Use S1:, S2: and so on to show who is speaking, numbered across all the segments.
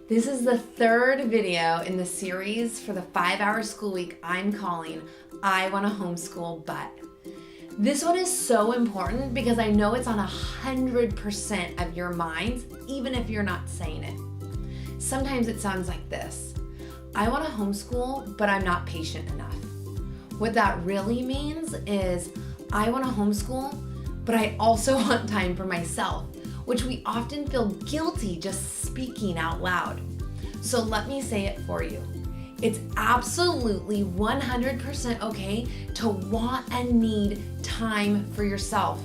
S1: This is the third video in the series for the 5-hour school week I'm calling I Want to Homeschool But. This one is so important because I know it's on 100% of your minds, even if you're not saying it. Sometimes it sounds like this: I want to homeschool, but I'm not patient enough. What that really means is I want to homeschool, but I also want time for myself, which we often feel guilty just speaking out loud. So let me say it for you. It's absolutely 100% okay to want and need time for yourself.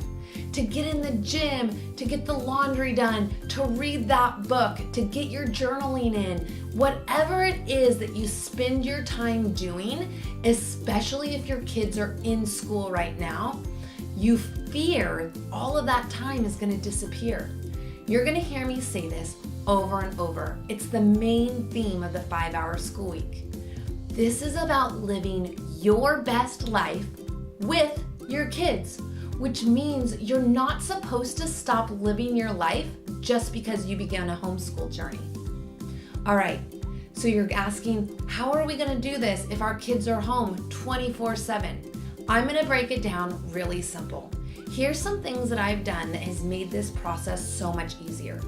S1: To get in the gym, to get the laundry done, to read that book, to get your journaling in. Whatever it is that you spend your time doing, especially if your kids are in school right now, you fear all of that time is going to disappear. You're going to hear me say this over and over. It's the main theme of the 5-hour school week. This is about living your best life with your kids, which means you're not supposed to stop living your life just because you began a homeschool journey. All right, so you're asking, how are we going to do this if our kids are home 24/7? I'm going to break it down really simple. Here's some things that I've done that has made this process so much easier.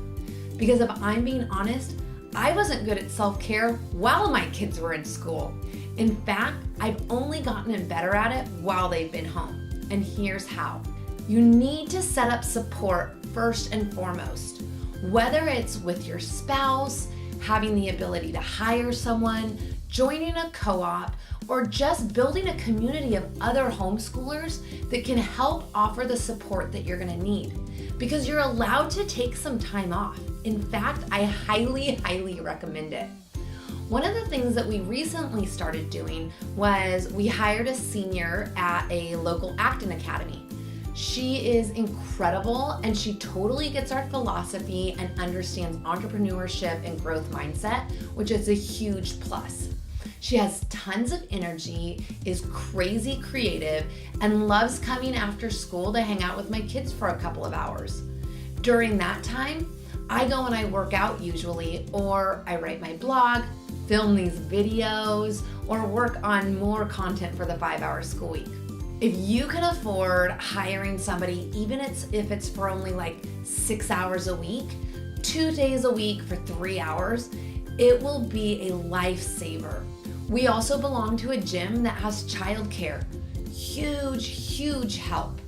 S1: Because if I'm being honest, I wasn't good at self-care while my kids were in school. In fact, I've only gotten better at it while they've been home. And here's how. You need to set up support first and foremost. Whether it's with your spouse, having the ability to hire someone, joining a co-op, or just building a community of other homeschoolers that can help offer the support that you're gonna need. Because you're allowed to take some time off. In fact, I highly recommend it. One of the things that we recently started doing was we hired a senior at a local acting academy. She is incredible and she totally gets our philosophy and understands entrepreneurship and growth mindset, which is a huge plus. She has tons of energy, is crazy creative, and loves coming after school to hang out with my kids for a couple of hours. During that time, I go and I work out usually, or I write my blog, film these videos, or work on more content for the 5-hour school week. If you can afford hiring somebody, even if it's for only like 6 hours a week, 2 days a week for 3 hours, it will be a lifesaver. We also belong to a gym that has childcare. Huge help.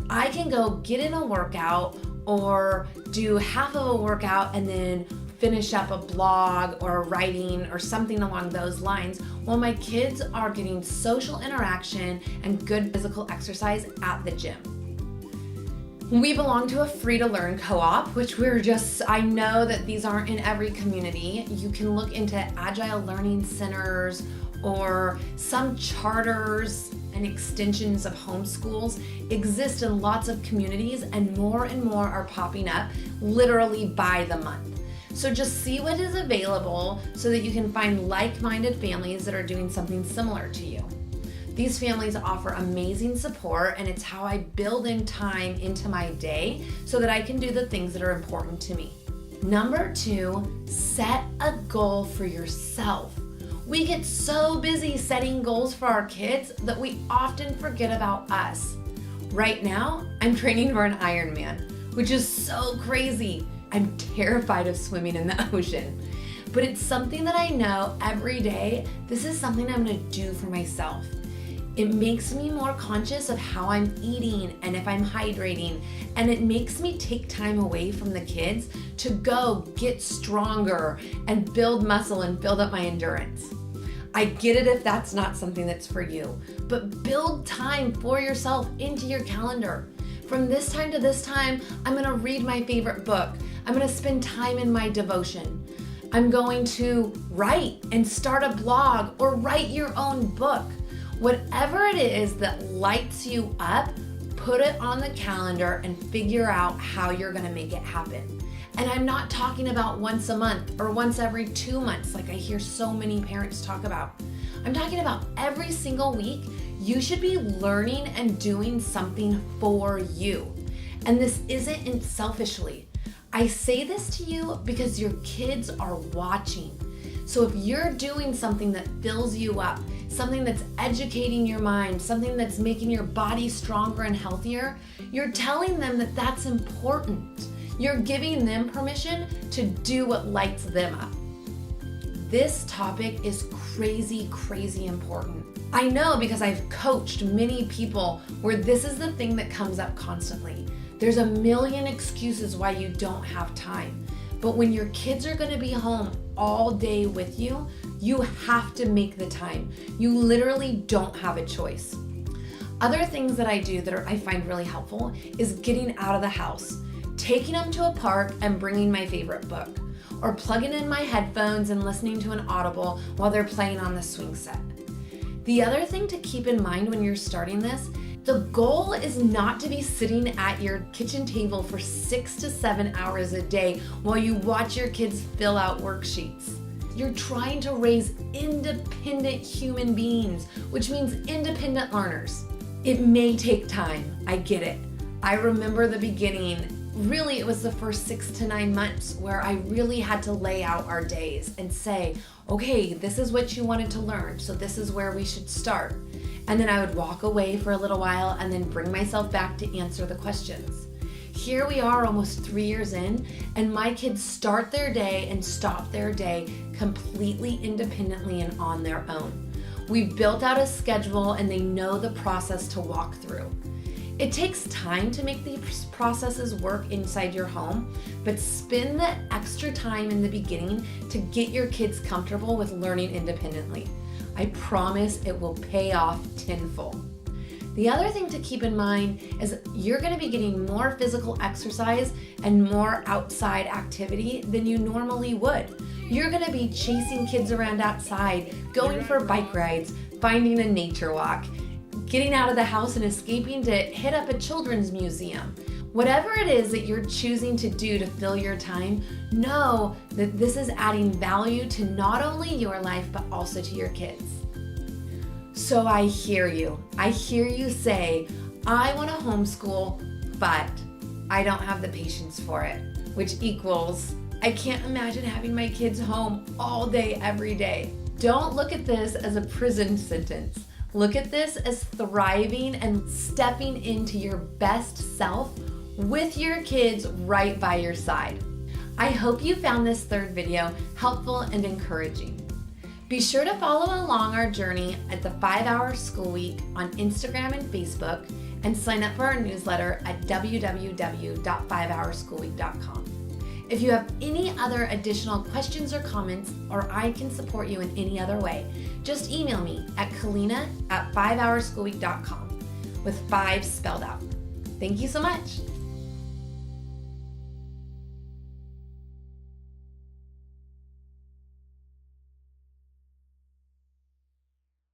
S1: I can go get in a workout or do half of a workout and then finish up a blog or writing or something along those lines while my kids are getting social interaction and good physical exercise at the gym. We belong to a free-to-learn co-op, which I know that these aren't in every community. You can look into agile learning centers or some charters and extensions of homeschools exist in lots of communities, and more are popping up literally by the month. So just see what is available so that you can find like-minded families that are doing something similar to you. These families offer amazing support, and it's how I build in time into my day so that I can do the things that are important to me. Number 2, set a goal for yourself. We get so busy setting goals for our kids that we often forget about us. Right now, I'm training for an Ironman, which is so crazy. I'm terrified of swimming in the ocean, but it's something that I know every day, this is something I'm gonna do for myself. It makes me more conscious of how I'm eating and if I'm hydrating, and it makes me take time away from the kids to go get stronger and build muscle and build up my endurance. I get it if that's not something that's for you, but build time for yourself into your calendar. From this time to this time, I'm gonna read my favorite book. I'm gonna spend time in my devotion. I'm going to write and start a blog or write your own book. Whatever it is that lights you up, put it on the calendar and figure out how you're gonna make it happen. And I'm not talking about once a month or once every 2 months like I hear so many parents talk about. I'm talking about every single week, you should be learning and doing something for you. And this isn't selfishly. I say this to you because your kids are watching. So if you're doing something that fills you up, something that's educating your mind, something that's making your body stronger and healthier, you're telling them that that's important. You're giving them permission to do what lights them up. This topic is crazy, crazy important. I know because I've coached many people where this is the thing that comes up constantly. There's a million excuses why you don't have time. But when your kids are gonna be home all day with you, you have to make the time. You literally don't have a choice. Other things that I do that I find really helpful is getting out of the house, taking them to a park and bringing my favorite book, or plugging in my headphones and listening to an Audible while they're playing on the swing set. The other thing to keep in mind when you're starting this, the goal is not to be sitting at your kitchen table for 6 to 7 hours a day while you watch your kids fill out worksheets. You're trying to raise independent human beings, which means independent learners. It may take time, I get it. I remember the beginning, really it was the first 6 to 9 months where I really had to lay out our days and say, okay, this is what you wanted to learn, so this is where we should start. And then I would walk away for a little while and then bring myself back to answer the questions. Here we are almost 3 years in, and my kids start their day and stop their day completely independently and on their own. We've built out a schedule and they know the process to walk through. It takes time to make these processes work inside your home, but spend the extra time in the beginning to get your kids comfortable with learning independently. I promise it will pay off tenfold. The other thing to keep in mind is you're going to be getting more physical exercise and more outside activity than you normally would. You're going to be chasing kids around outside, going for bike rides, finding a nature walk, getting out of the house and escaping to hit up a children's museum. Whatever it is that you're choosing to do to fill your time, know that this is adding value to not only your life, but also to your kids. So I hear you. I hear you say, I want to homeschool, but I don't have the patience for it, which equals, I can't imagine having my kids home all day, every day. Don't look at this as a prison sentence. Look at this as thriving and stepping into your best self with your kids right by your side. I hope you found this third video helpful and encouraging. Be sure to follow along our journey at the 5-Hour School Week on Instagram and Facebook, and sign up for our newsletter at www.5hourschoolweek.com. If you have any other additional questions or comments, or I can support you in any other way, just email me at Kaleena at 5hourschoolweek.com with 5 spelled out. Thank you so much.